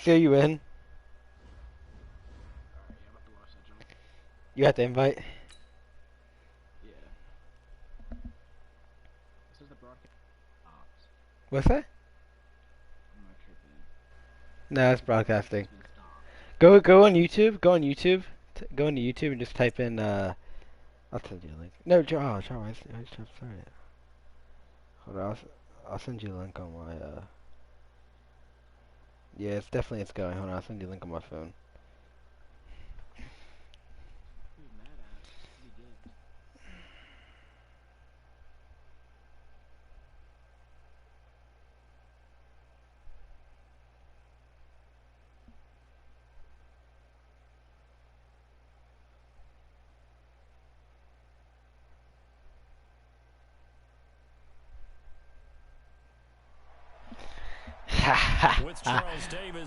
So you in? You got the invite? What's that? No, it's broadcasting. Go on YouTube. Go on YouTube. Go into YouTube and just type in. I'll send you a link. No, Joe. I just started it. Hold on. I'll send you a link on my. Yeah, it's going. Hold on. I'll send you a link on my phone.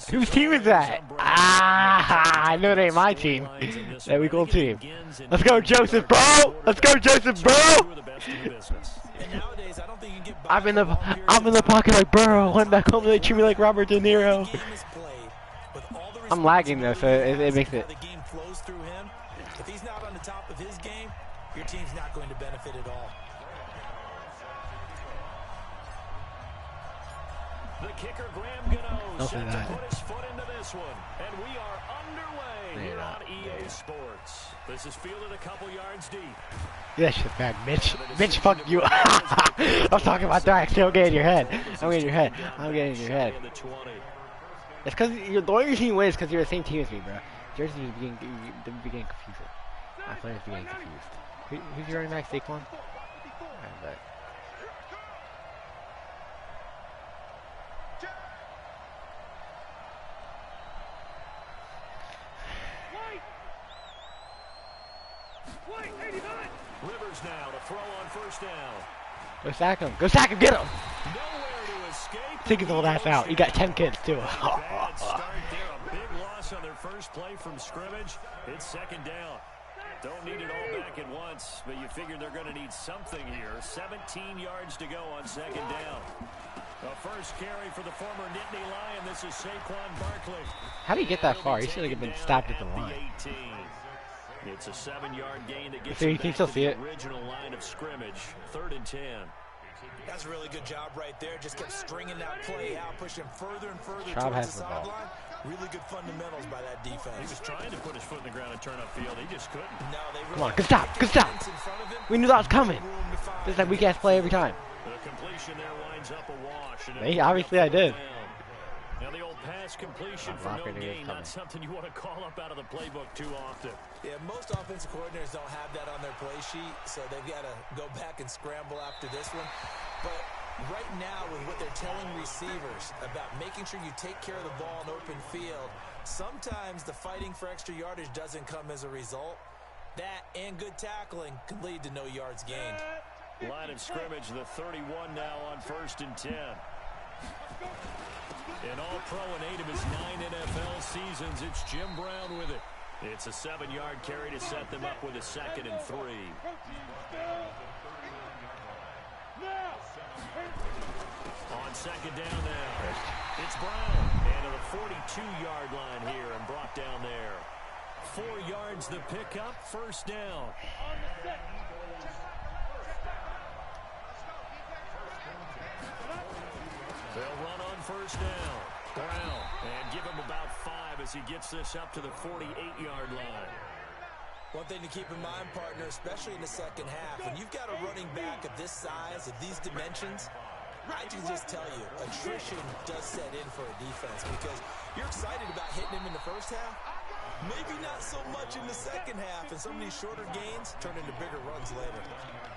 Whose team is that? I know it ain't my team. That we cool team. Let's go, Joseph, bro! Let's go, Joseph, bro! I'm in the pocket like Burrow. Went back home and they treat me like Robert De Niro. I'm lagging though, so it makes it. If he's not on the top of his game, your team's not going to benefit at all. The kicker, Graham Gano, set to put his foot into this one. And we are underway here on EA Sports. This is fielded a couple yards deep. That shit bad, Mitch. Mitch, fuck you. I'm talking about that. Still get in your head. I'm getting in your head. I'm getting in your head. It's because the way your team wins because you're the same team as me, bro. Yours is getting confused. My players getting confused. Who's your running back, Saquon? Alright, bet. Rivers now to throw on first down. Go sack him. Go sack him. Get him. Take his old ass out. You got 10 kids too. Bad start there. A big loss on their first play from scrimmage. It's second down. Don't need it all back at once, but you figure they're going to need something here. 17 yards to go on second down. The first carry for the former Nittany Lion. This is Saquon Barkley. How do you get that far? You should have been stopped at the line. It's a 7-yard gain that gets so you can still see it. Original line of scrimmage. 3rd and 10. That's a really good job right there. Just kept stringing that play out, pushing further and further towards the sideline. Really good fundamentals by that defense. He was trying to put his foot in the ground and turn upfield. He just couldn't. No, they come on, good stop, good stop. We knew that was coming. This is that weak ass play every time. The completion there winds up a wash. Obviously I did. Now the old pass completion for no gain, not something you want to call up out of the playbook too often. Yeah, most offensive coordinators don't have that on their play sheet, so they've got to go back and scramble after this one. But right now, with what they're telling receivers about making sure you take care of the ball in open field, sometimes the fighting for extra yardage doesn't come as a result. That and good tackling can lead to no yards gained. Line of scrimmage, the 31 now on 1st and 10. An all-pro in 8 of his 9 NFL seasons. It's Jim Brown with it. It's a 7-yard carry to set them up with a 2nd and 3. On second down now, it's Brown. And to the 42-yard line here and brought down there. 4 yards the pickup, 1st down. They'll run on 1st down. Brown, and give him about 5 as he gets this up to the 48-yard line. One thing to keep in mind, partner, especially in the second half, when you've got a running back of this size, of these dimensions, I can just tell you, attrition does set in for a defense because you're excited about hitting him in the first half. Maybe not so much in the second half, and some of these shorter gains turn into bigger runs later.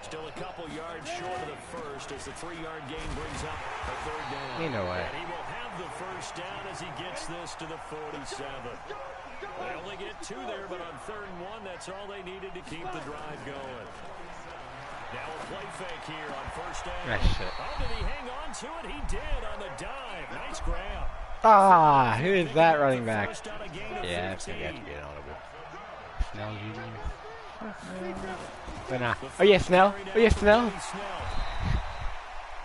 Still a couple yards short of the first as the 3-yard gain brings up a 3rd down. You know what? And he will have the first down as he gets this to the 47. They only get 2 there, but on 3rd and 1, that's all they needed to keep the drive going. Now a play fake here on 1st down. Nice shit. Oh, did he hang on to it? He did on the dive. Nice grab. Ah, who is that running back? Yeah, I think I have to get audible. Snell Jr. But nah. Oh yeah, Snell. Oh yeah, Snell.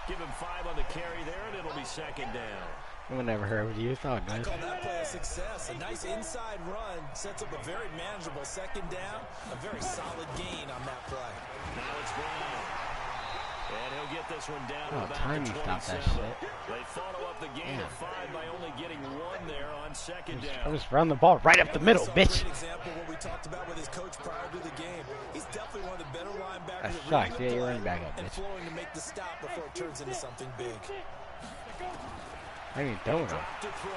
Give him 5 on the carry there, and it'll be second down. I would never heard of you. It's all I good. call that play a success. A nice inside run sets up a very manageable second down. A very solid gain on that play. Now it's Brown. And he'll get this one down to about time the you stop that 27. shit. They follow up the gain of 5 by only getting 1 there on second down. I'm just running the ball right up the middle, bitch. Great example of what we talked about with his coach prior to the game. He's definitely one of the better linebackers. That sucks. Yeah, you're running back up, and bitch. flowing to make the stop before it turns into something big. I ain't doing it. To throw.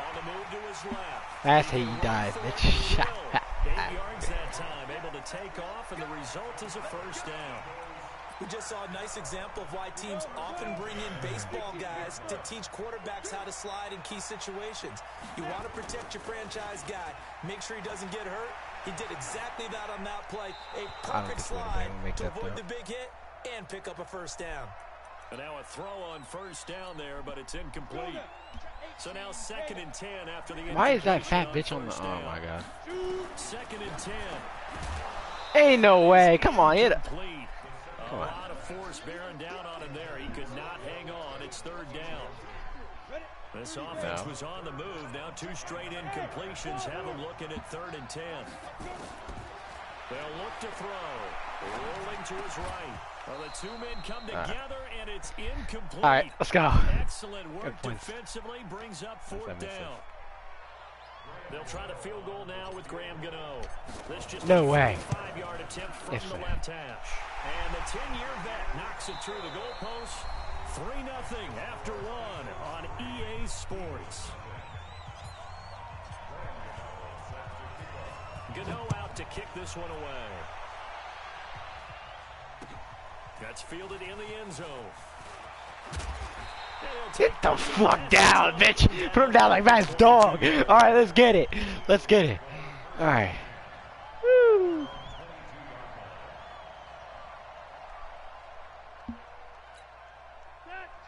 On the move to his left. That's how you die, bitch. 8 yards that time, able to take off, and the result is a first down. We just saw a nice example of why teams often bring in baseball guys to teach quarterbacks how to slide in key situations. You want to protect your franchise guy. Make sure he doesn't get hurt. He did exactly that on that play. A perfect slide to avoid the big hit and pick up a first down. And now a throw on first down there, but it's incomplete. So now 2nd and 10 after the Why is that fat bitch on the... Oh, my God. 2nd and 10. Ain't no way. Come on, hit it. A lot of force bearing down on him there. He could not hang on. It's 3rd down. This offense was on the move. Now 2 straight incompletions have him looking at 3rd and 10. They'll look to throw. Rolling to his right. Well, the 2 men come together, and it's incomplete. All right, let's go. Excellent work defensively. Brings up 4th down. They'll try to field goal now with Graham Gano. This just no way. 5-yard attempt from the left hash. And the 10-year vet knocks it through the goalpost. 3-0 after 1 on EA Sports. Gano out to kick this one away. That's fielded in the end zone. Get the fuck down, bitch. Put him down like Matt's dog. All right, let's get it. Let's get it. All right. Woo.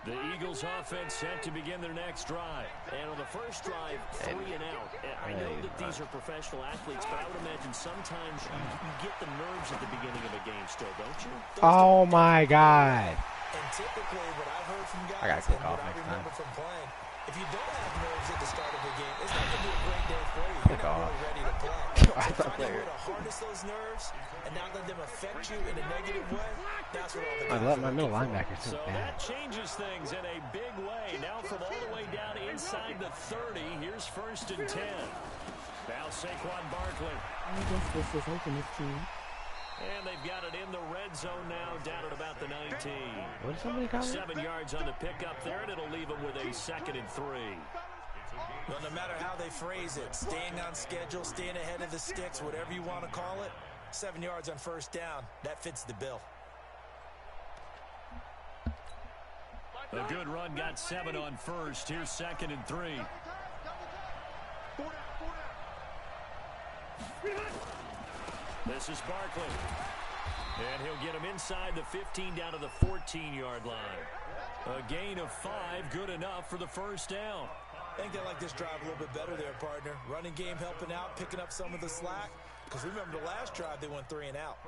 The Eagles offense set to begin their next drive. And on the first drive, 3 and out. I know that these are professional athletes, but I would imagine sometimes you get the nerves at the beginning of a game still, don't you? Oh, my God. And typically, what I've heard from guys, I gotta and kick off what I next remember time. from playing, if you don't have nerves at the start of a game, it's not going to be a great day for you. You're Kick not off. really ready to play. I So thought finding a they way to harness those nerves and not let them affect you in a negative way, that's what all the I guys let are my middle looking for. linebacker so So bad. that changes things in a big way. Now from all the way down inside the 30, here's 1st and 10. Now Saquon Barkley. I guess this is open team. And they've got it in the red zone now, down at about the 19. What did somebody call it? 7 yards on the pickup there, and it'll leave them with a 2nd and 3. Well, no matter how they phrase it, staying on schedule, staying ahead of the sticks, whatever you want to call it, 7 yards on 1st down, that fits the bill. A good run, got 7 on 1st. Here's 2nd and 3. This is Barkley. And he'll get him inside the 15 down to the 14-yard line. A gain of 5, good enough for the 1st down. I think they like this drive a little bit better there, partner. Running game helping out, picking up some of the slack. Because remember the last drive, they went 3 and out.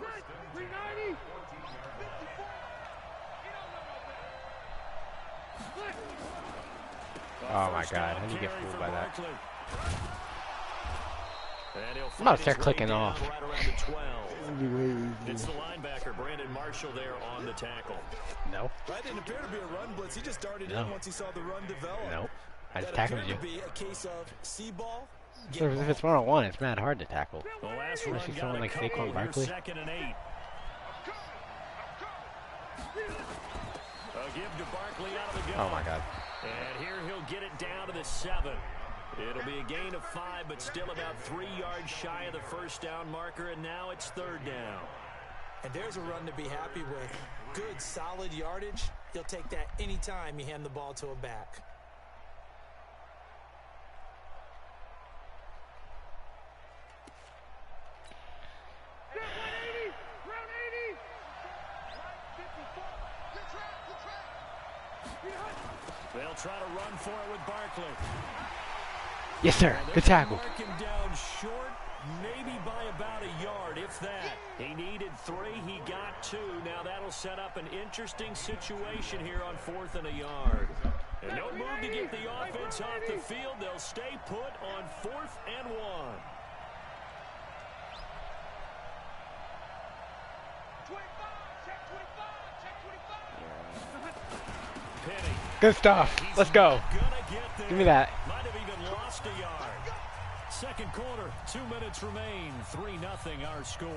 Oh, my God. How do you get fooled by that? I'm about to start clicking off. Right around the 12. It's the linebacker, Brandon Marshall, there on the tackle. No. That didn't appear to be a run blitz. He just darted in once he saw the run develop. Nope. I just That tackled appeared you. to be a case of see ball. So if it's 1-on-1, it's mad hard to tackle. The last run Especially got someone a like couple. Saquon Barkley. Here's 2nd and 8. A give to Barkley out of the gun. Oh, my God. And here he'll get it down to the 7. It'll be a gain of 5, but still about 3 yards shy of the 1st down marker, and now it's 3rd down. And there's a run to be happy with. Good, solid yardage. He'll take that anytime you hand the ball to a back. They'll try to run for it with Barkley. Yes, sir. Good tackle. Mark him down short, Maybe by about a yard, if that. He needed 3. He got 2. Now that'll set up an interesting situation here on 4th and a yard. And no move to get the offense off the field. They'll stay put on 4th and 1. Good stuff. Let's go. Give me that. Might have even lost a yard. Second quarter, 2 minutes remain. 3-0 our score.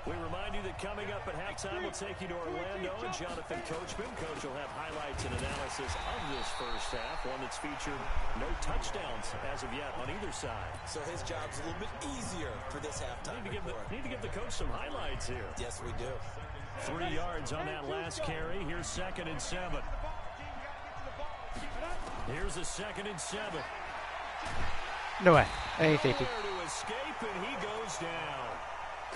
We remind you that coming up at halftime, we'll take you to Orlando and Jonathan Coachman. Coach will have highlights and analysis of this first half, one that's featured no touchdowns as of yet on either side. So his job's a little bit easier for this halftime. Need to give the coach some highlights here. Yes, we do. 3 yards on that last carry. Here's 2nd and 7. Here's a 2nd and 7. No way. Any safety. To escape, and he goes down.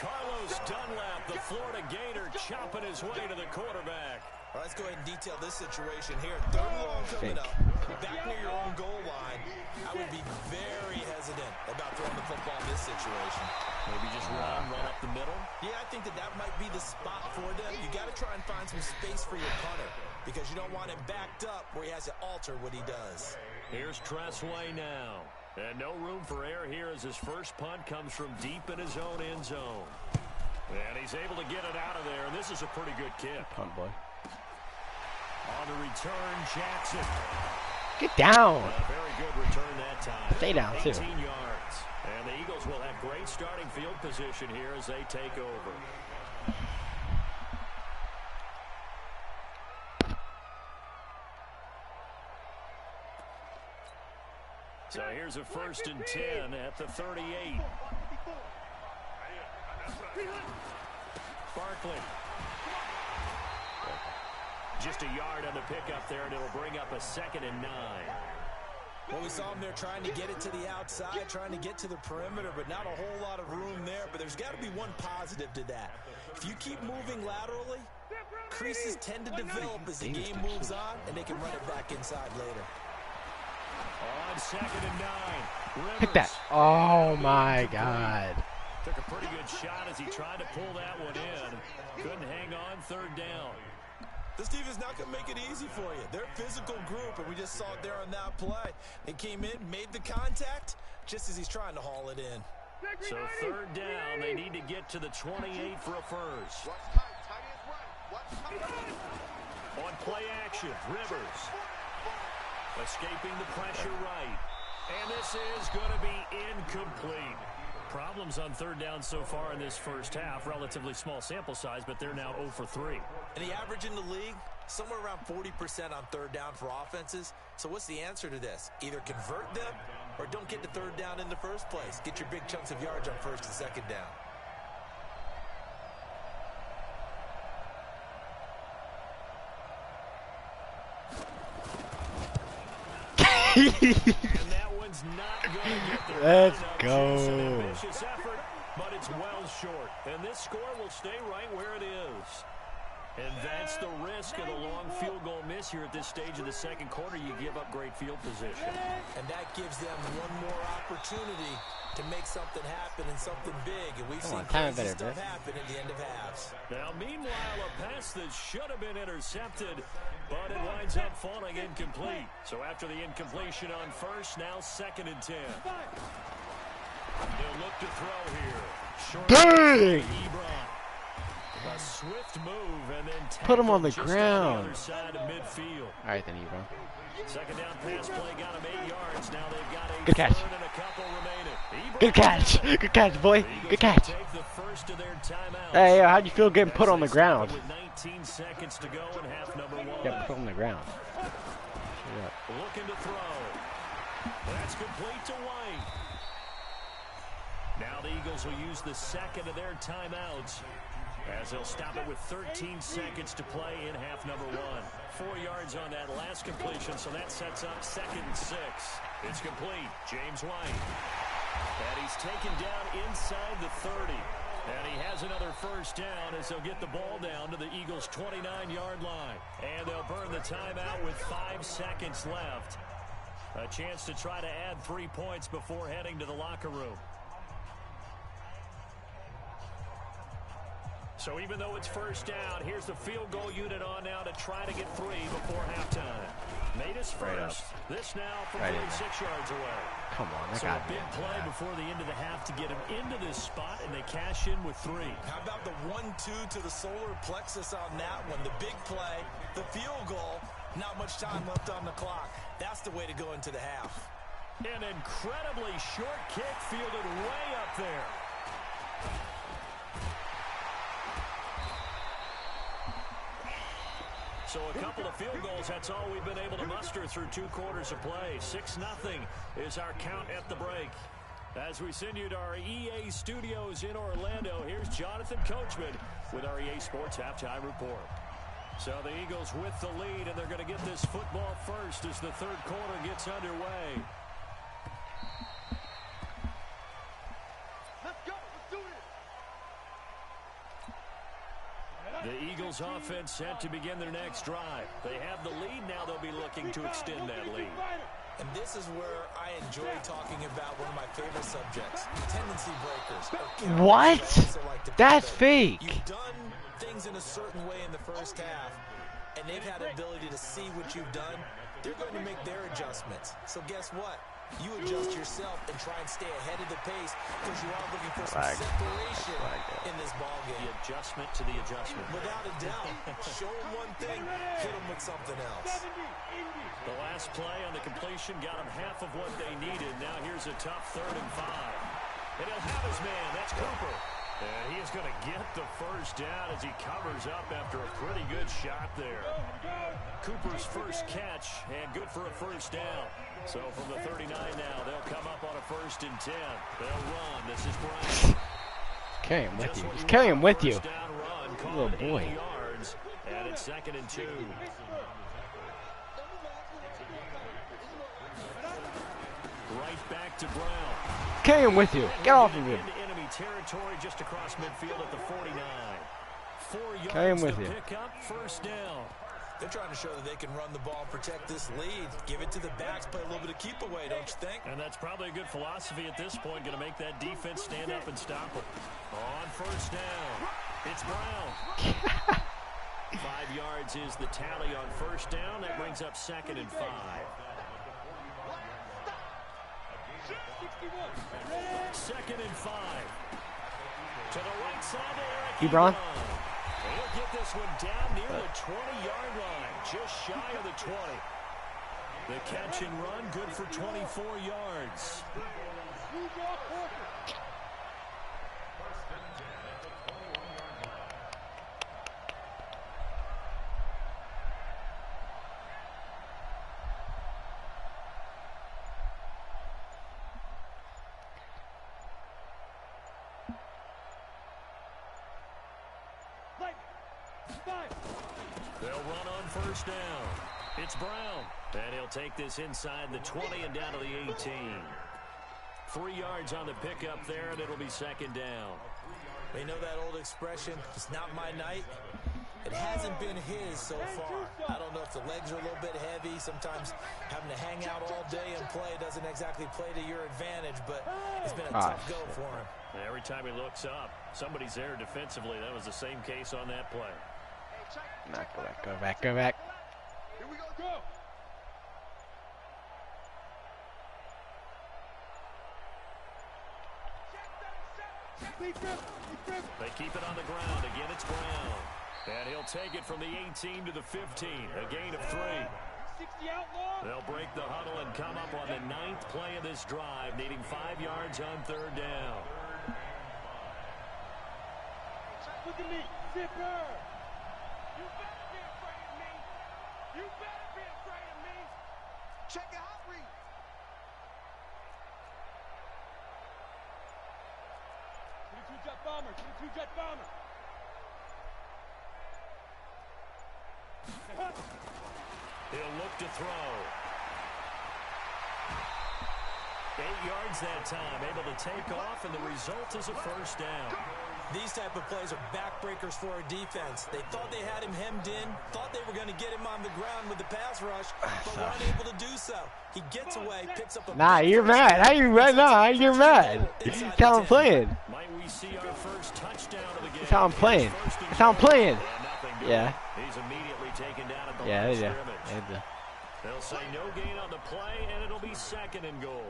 Carlos Dunlap, the Florida Gator, chopping his way to the quarterback. All right, let's go ahead and detail this situation here. 3rd and long coming up. Back near your own goal line. I would be very hesitant about throwing the football in this situation. Maybe just run up the middle? Yeah, I think that might be the spot for them. You got to try and find some space for your punter because you don't want him backed up where he has to alter what he does. Here's Tressway now. And no room for error here as his first punt comes from deep in his own end zone. And he's able to get it out of there, and this is a pretty good kick. Punt, boy. On the return, Jackson. Get down. A very good return that time. Stay down, 18 too. yards. And the Eagles will have great starting field position here as they take over. So here's a 1st and 10 at the 38. Barkley. Just a yard on the pickup there, and it'll bring up a 2nd and 9. Well, we saw him there trying to get it to the outside, trying to get to the perimeter, but not a whole lot of room there. But there's got to be one positive to that. If you keep moving laterally, creases tend to develop as the game moves on, and they can run it back inside later. On 2nd and 9. Rivers. Pick that. Oh, my God. Took a pretty good shot as he tried to pull that one in. Couldn't hang on 3rd down. This defense not going to make it easy for you. They're a physical group, and we just saw it there on that play. They came in, made the contact, just as he's trying to haul it in. So 3rd down, they need to get to the 28 for a first. On play action, Rivers. Escaping the pressure right. And this is going to be incomplete. Problems on 3rd down so far in this first half. Relatively small sample size, but they're now 0 for 3. And the average in the league, somewhere around 40% on 3rd down for offenses. So what's the answer to this? Either convert them or don't get to 3rd down in the first place. Get your big chunks of yards on 1st and 2nd down. And that one's not going to get the Let's run up. go. Just an ambitious effort, but it's well short. And this score will stay right where it is. And that's the risk of the long field goal miss here at this stage of the second quarter. You give up great field position. And that gives them one more opportunity to make something happen and something big. And we've seen crazy stuff happen at the end of halves. Now, meanwhile, a pass that should have been intercepted, but it winds up falling incomplete. So after the incompletion on first, now 2nd and 10. They'll look to throw here. Short Dang! A swift move and then put him on the just ground. On the other side of midfield. All right, then, Ebron. 2nd down pass play got him 8 yards. Now they've got a Good catch. 3rd and a couple remaining. Good catch. Good catch, boy. Good catch. Take the first of their timeouts. Hey, how'd you feel getting put on the ground? With 19 seconds to go in half number 1. Yeah, put on the ground. Looking to throw. That's complete to White. Now the Eagles will use the second of their timeouts as they'll stop it with 13 seconds to play in half number 1. 4 yards on that last completion, so that sets up 2nd and 6. It's complete. James White. And he's taken down inside the 30. And he has another first down as they'll get the ball down to the Eagles' 29-yard line. And they'll burn the timeout with 5 seconds left. A chance to try to add 3 points before heading to the locker room. So even though it's first down, here's the field goal unit on now to try to get 3 before halftime. Made his first. This now from 46 yards away. Come on, so a big play before the end of the half to get him into this spot, and they cash in with 3. How about the 1-2 to the solar plexus on that one? The big play, the field goal, not much time left on the clock. That's the way to go into the half. An incredibly short kick fielded way up there. So a couple of field goals, that's all we've been able to muster through 2 quarters of play. 6-0 is our count at the break. As we send you to our EA studios in Orlando, here's Jonathan Coachman with our EA Sports Halftime Report. So the Eagles with the lead, and they're going to get this football first as the third quarter gets underway. The Eagles offense set to begin their next drive. They have the lead now. They'll be looking to extend that lead. And this is where I enjoy talking about one of my favorite subjects, tendency breakers. What? That's fake. You've done things in a certain way in the first half, and they've had the ability to see what you've done. They're going to make their adjustments. So guess what? You adjust yourself and try and stay ahead of the pace because you are looking for some separation in this ball game. The adjustment to the adjustment. Without a doubt. Show them one thing, hit them with something else. The last play on the completion got them half of what they needed. Now here's a tough 3rd and 5. And he'll have his man. That's Cooper. And he is going to get the first down as he covers up after a pretty good shot there. Cooper's first catch, and good for a first down. So from the 39 now, they'll come up on a 1st and 10. They'll run. This is Brown. Carry him with you. Just carry him with you. Run, little boy. Yards, and it's 2nd and 2. Right back to Brown. Carry him with you. Get off of him. Enemy territory just across midfield at the 49. 4 yards Carry him with you. Pick up, first down. They're trying to show that they can run the ball and protect this lead. Give it to the backs, play a little bit of keep away, don't you think? And that's probably a good philosophy at this point, going to make that defense stand up and stop them. On first down, it's Brown. 5 yards is the tally on first down. That brings up 2nd and 5. 2nd and 5. To the right side there. Ebron. He'll get this one down near the 20-yard line, just shy of the 20. The catch and run, good for 24 yards. They'll run on first down. It's Brown. And he'll take this inside the 20 and down to the 18. 3 yards on the pickup there, and it'll be 2nd down. You know that old expression, it's not my night? It hasn't been his so far. I don't know if the legs are a little bit heavy. Sometimes having to hang out all day and play doesn't exactly play to your advantage, but it's been a tough go for him. And every time he looks up, somebody's there defensively. That was the same case on that play. Go back, go back. Here we go. They keep it on the ground. Again, it's Brown. And he'll take it from the 18 to the 15. A gain of 3. They'll break the huddle and come up on the 9th play of this drive, needing 5 yards on 3rd down. Look at me, zipper. You better be afraid of me. You better be afraid of me. Check it out, read. Jet bomber, 22 jet bomber. He'll look to throw. 8 yards that time, able to take off, and the result is a first down. These type of plays are backbreakers for a defense. They thought they had him hemmed in, thought they were going to get him on the ground with the pass rush, but were unable to do so. He gets away, picks up a... Nah, you're mad. How you mad? Nah, you're mad. That's how I'm playing. Might we see our first touchdown of the game? That's how I'm playing. That's how I'm playing. Yeah. He's immediately taken down at the Yeah, line of yeah. scrimmage. They'll say no gain on the play, and it'll be second and goal.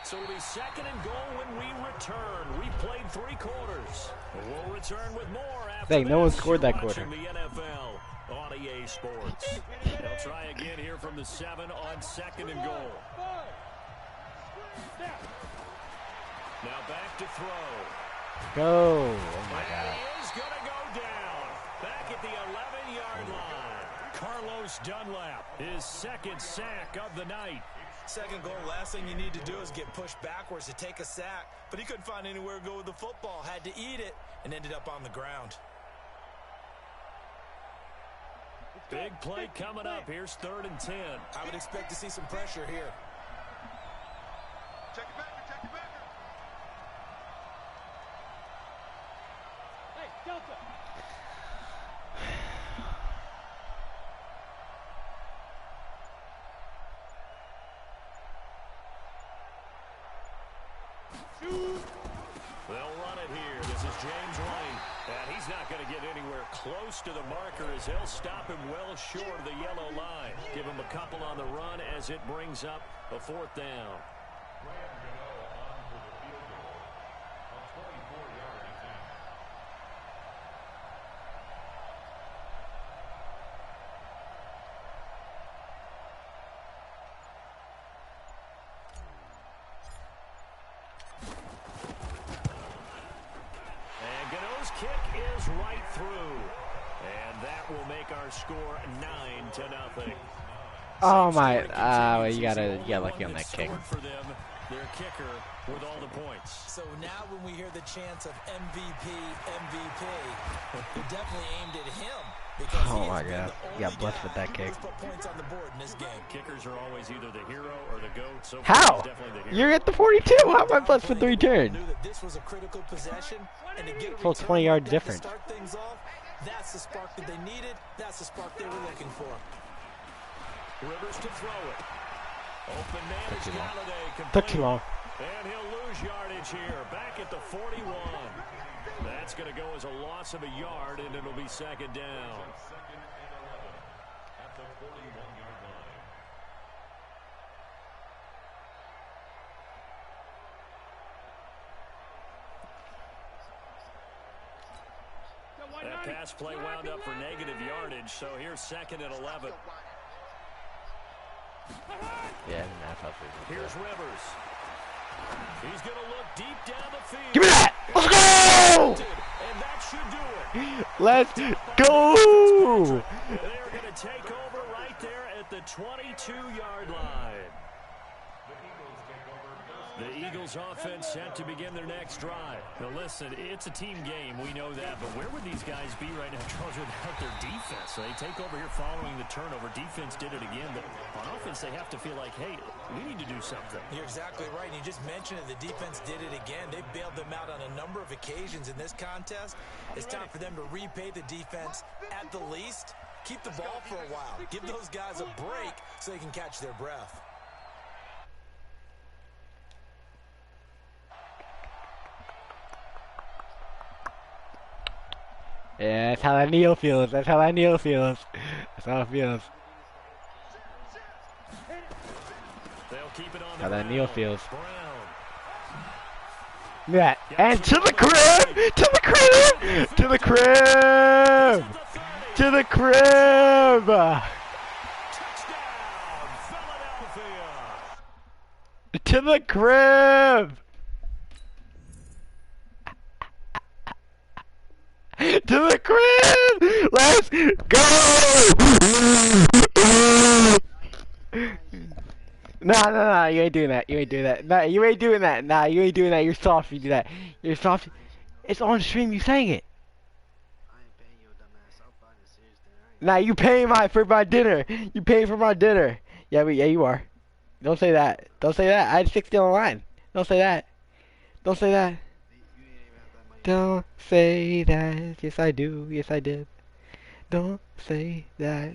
So it'll be second and goal when we return. We played 3 quarters. We'll return with more after Dang, no one this. scored that You're quarter. watching the NFL on EA Sports. They'll try again here from the 7 on second and goal. Now back to throw. Go. Oh my God. He is going to go down. Back at the 11-yard line. Carlos Dunlap, his second sack of the night. Second goal, last thing you need to do is get pushed backwards to take a sack. But he couldn't find anywhere to go with the football. Had to eat it and ended up on the ground. Big play coming up. Here's 3rd and 10. I would expect to see some pressure here. Check it back, check it back. Hey, Delta. They'll run it here. This is James White. And he's not going to get anywhere close to the marker as they'll stop him well short of the yellow line. Give him a couple on the run as it brings up a 4th down. Kick is right through, and that will make our score 9-0. Oh my! You gotta get lucky on that kick. For them, their kicker with all the points. So now when we hear the chants of MVP, they're definitely aimed at him. Because Oh my God! You got blessed with that kick. put points on the board in this game. Kickers are always either the hero or the GOAT. So How? definitely the hero. You're at the 42. How am I blessed with the return? Knew that this was a critical possession, and to get a Full return 20 yard like that to difference. start things off, that's the spark that they needed. That's the spark they were looking for. Rivers to throw it. Open man is Galladay. Took too long. And he'll lose yardage here. Back at the 41. That's going to go as a loss of a yard, and it'll be second down. At the 41-yard line. That pass play wound up for negative yardage, so here's 2nd and 11. Yeah, that's how Here's Rivers. He's going to look deep down the field. Give me that! Let's go! And that should do it. Let's go! They're going to take over right there at the 22-yard line. The Eagles offense set to begin their next drive. Now listen, it's a team game, we know that, but where would these guys be right now, Charles, without their defense? So they take over here following the turnover. Defense did it again, but on offense they have to feel like, hey, we need to do something. You're exactly right. You just mentioned it. The defense did it again. They bailed them out on a number of occasions in this contest. It's time for them to repay the defense at the least. Keep the ball for a while. Give those guys a break so they can catch their breath. Yeah, that's how that Neil feels. That's how that Neil feels. That's how it feels. They'll keep it on How the that Neil feels. Brown. Yeah, and to the crib! To the crib! To the crib! To the crib! Touchdown, Philadelphia. To the crib! To the crib! Let's go! Nah, you ain't doing that. You ain't doing that. Nah, you ain't doing that. Nah, you ain't doing that. You're soft if you do that. You're soft. It's on stream, you saying it. I ain't paying you a dumbass. Nah, you paying for my dinner. You paying for my dinner. Yeah, yeah, you are. Don't say that. Don't say that. I had 60 on the line. Don't say that. Don't say that. Don't say that. Yes, I do. Yes, I did. Don't say that.